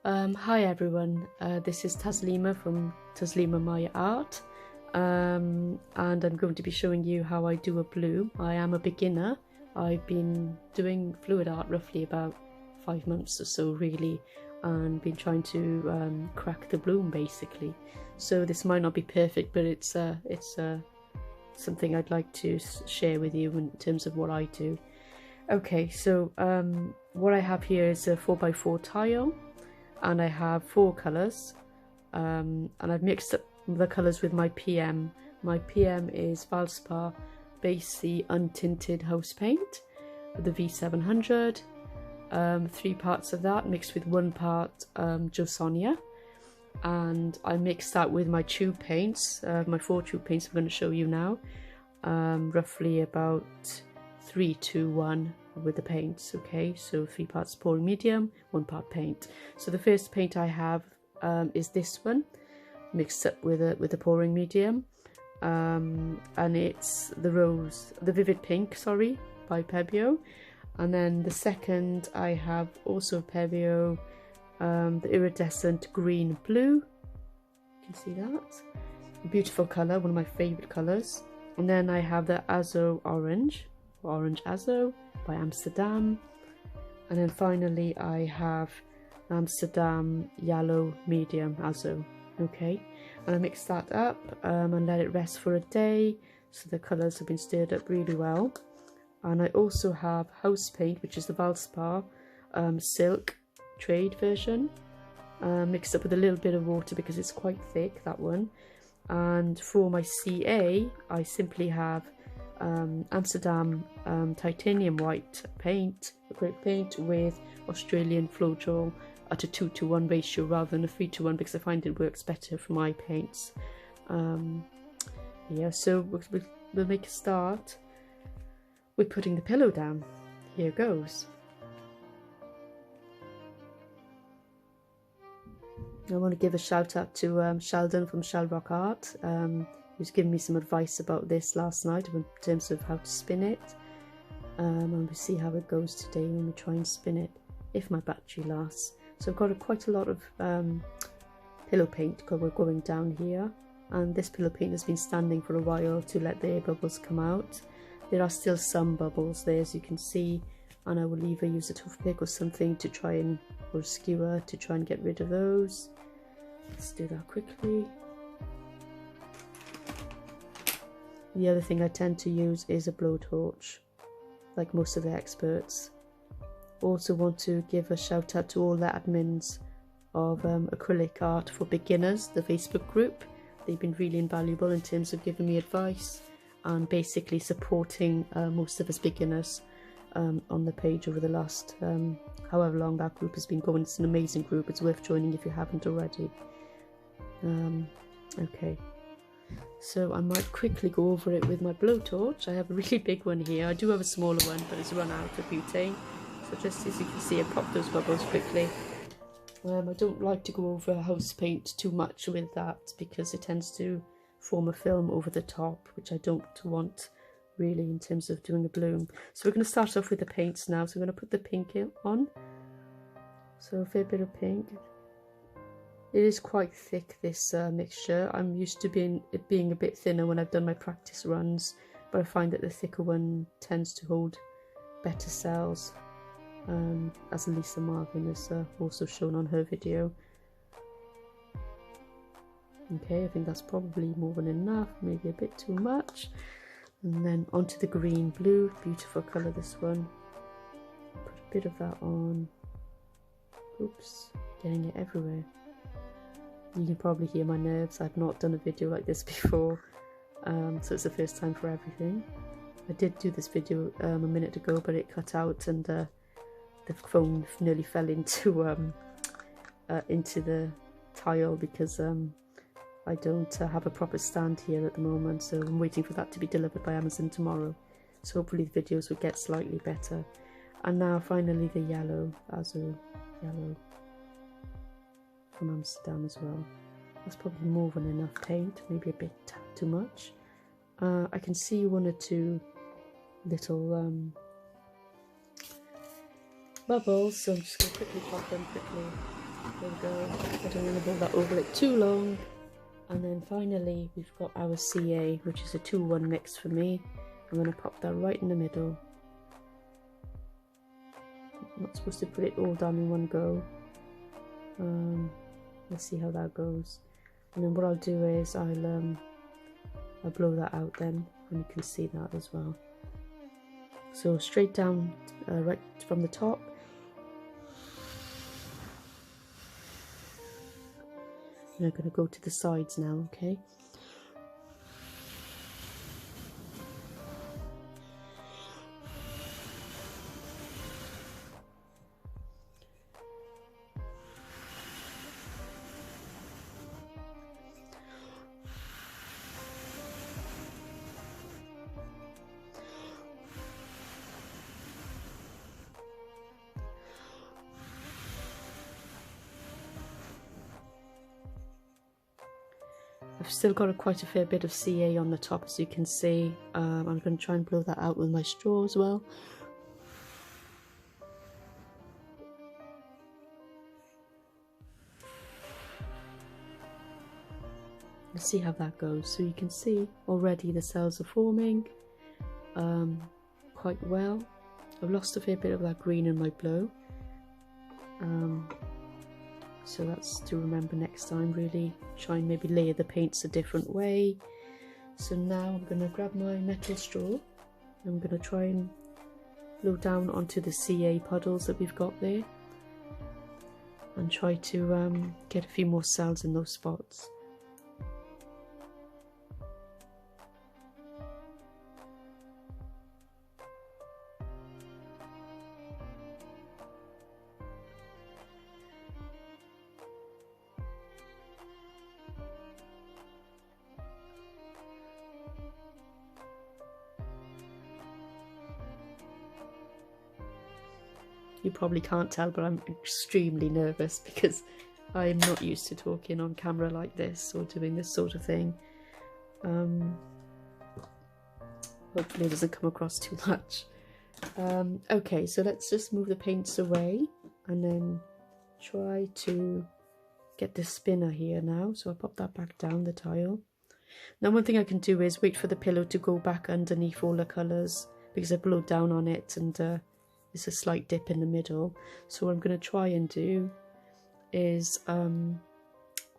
Hi everyone, this is Taslima from Taslima My Art, and I'm going to be showing you how I do a bloom. I am a beginner. I've been doing fluid art roughly about 5 months or so really, and been trying to crack the bloom basically. So this might not be perfect, but it's something I'd like to share with you in terms of what I do. Okay, so what I have here is a 4x4 tile. And I have 4 colours, and I've mixed up the colours with my PM. My PM is Valspar Base Untinted House Paint with the V700, 3 parts of that mixed with 1 part Josonia, and I mixed that with my tube paints, my 4 tube paints I'm going to show you now, roughly about 3-2-1 with the paints. Okay, so 3 parts pouring medium, 1 part paint. So the first paint I have is this one, mixed up with a pouring medium, and it's the vivid pink, sorry, by Pebeo. And then the second I have also Pebeo, the iridescent green blue. You can see that, beautiful color, one of my favorite colors. And then I have the Azo orange Azo by Amsterdam, and then finally I have Amsterdam yellow medium Azo. Okay, and I mix that up and let it rest for a day so the colours have been stirred up really well. And I also have house paint, which is the Valspar silk trade version, mixed up with a little bit of water because it's quite thick, that one. And for my CA I simply have Amsterdam titanium white paint, acrylic paint with Australian Flowjol at a 2-to-1 ratio rather than a 3-to-1 because I find it works better for my paints. Yeah, so we'll make a start with putting the pillow down. Here goes. I want to give a shout out to Sheldon from Shelrock Art, who's given me some advice about this last night in terms of how to spin it, and we'll see how it goes today when we try and spin it, if my battery lasts. So I've got quite a lot of pillow paint going down here, and this pillow paint has been standing for a while to let the air bubbles come out. There are still some bubbles there, as you can see, and I will either use a toothpick or something to try and, or a skewer to try and get rid of those. Let's do that quickly. The other thing I tend to use is a blowtorch, like most of the experts. Also want to give a shout out to all the admins of Acrylic Art for Beginners, the Facebook group. They've been really invaluable in terms of giving me advice and basically supporting most of us beginners on the page over the last however long that group has been going. It's an amazing group, it's worth joining if you haven't already. Okay. So I might quickly go over it with my blowtorch. I have a really big one here. I do have a smaller one, but it's run out of butane. So just as you can see, I pop those bubbles quickly. I don't like to go over house paint too much with that because it tends to form a film over the top, which I don't want really in terms of doing a bloom. So we're going to start off with the paints now. So we're going to put the pink on. So a fair bit of pink. It is quite thick, this mixture. I'm used to it being a bit thinner when I've done my practice runs, but I find that the thicker one tends to hold better cells, as Lisa Marvin has also shown on her video. Okay, I think that's probably more than enough, maybe a bit too much. And then onto the green blue, beautiful colour this one. Put a bit of that on. Oops, getting it everywhere. You can probably hear my nerves. I've not done a video like this before, so it's the first time for everything. I did do this video a minute ago, but it cut out and the phone nearly fell into the tile because I don't have a proper stand here at the moment, so I'm waiting for that to be delivered by Amazon tomorrow. So hopefully the videos will get slightly better. And now finally the yellow, Azo yellow from Amsterdam as well. That's probably more than enough paint, maybe a bit too much. I can see 1 or 2 little bubbles, so I'm just going to quickly pop them quickly. There we go. I don't want to blow that over it too long. And then finally we've got our CA, which is a 2-1 mix for me. I'm going to pop that right in the middle. I'm not supposed to put it all down in one go. Let's see how that goes. And then what I'll do is I'll blow that out then, and you can see that as well. So straight down right from the top. And I'm going to go to the sides now, okay? I've still got quite a fair bit of CA on the top, as you can see. I'm going to try and blow that out with my straw as well. Let's see how that goes. So you can see already the cells are forming quite well. I've lost a fair bit of that green in my blow. So that's to remember next time, really try and maybe layer the paints a different way. So now I'm going to grab my metal straw. I'm going to try and blow down onto the CA puddles that we've got there, and try to get a few more cells in those spots. You probably can't tell, but I'm extremely nervous because I'm not used to talking on camera like this or doing this sort of thing. Hopefully it doesn't come across too much. Okay, so let's just move the paints away and then try to get the spinner here now. So I'll pop that back down the tile. Now one thing I can do is wait for the pillow to go back underneath all the colours, because I blew down on it and there's a slight dip in the middle. So what I'm going to try and do is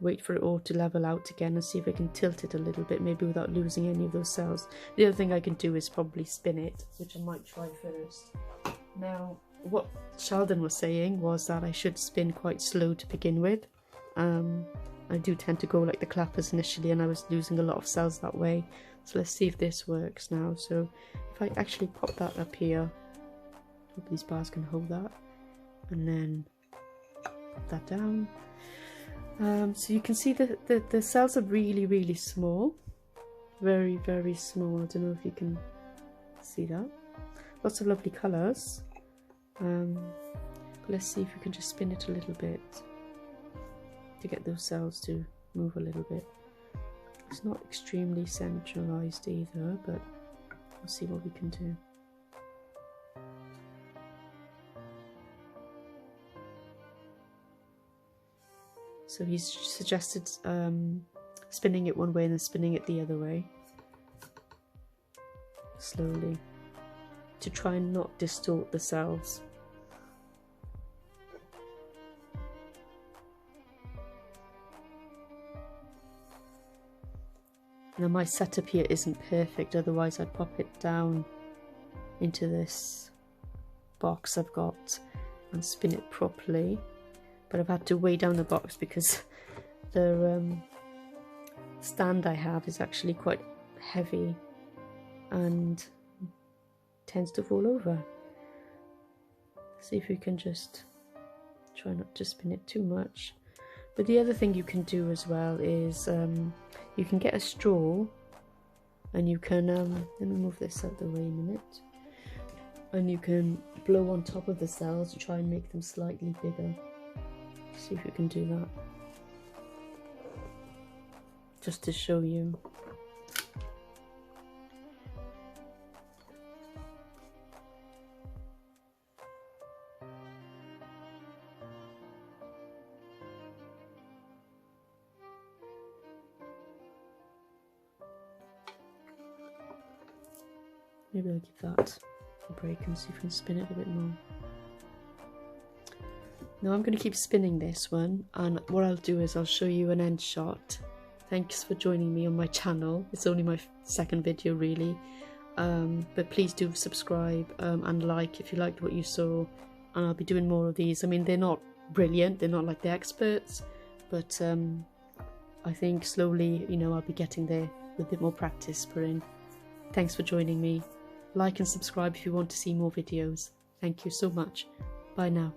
wait for it all to level out again and see if I can tilt it a little bit, maybe without losing any of those cells. The other thing I can do is probably spin it, which I might try first. Now what Sheldon was saying was that I should spin quite slow to begin with. I do tend to go like the clappers initially, and I was losing a lot of cells that way. So let's see if this works now. So if I actually pop that up here, hope these bars can hold that, and then put that down. So you can see the cells are really small, very small. I don't know if you can see that. Lots of lovely colours. But let's see if we can just spin it a little bit to get those cells to move a little bit. It's not extremely centralised either, but we'll see what we can do. So he's suggested spinning it one way and then spinning it the other way, slowly, to try and not distort the cells. Now my setup here isn't perfect, otherwise I'd pop it down into this box I've got and spin it properly. But I've had to weigh down the box because the stand I have is actually quite heavy and tends to fall over. See if we can just try not to spin it too much. But the other thing you can do as well is you can get a straw and you can, let me move this out the way a minute, and you can blow on top of the cells to try and make them slightly bigger. See if we can do that, just to show you. Maybe I'll give that a break and see if I can spin it a bit more. Now I'm going to keep spinning this one, and what I'll do is I'll show you an end shot. Thanks for joining me on my channel. It's only my second video really, but please do subscribe and like if you liked what you saw, and I'll be doing more of these. I mean, they're not brilliant, they're not like the experts, but I think slowly, you know, I'll be getting there with a bit more practice put in. Thanks for joining me. Like and subscribe if you want to see more videos. Thank you so much. Bye now.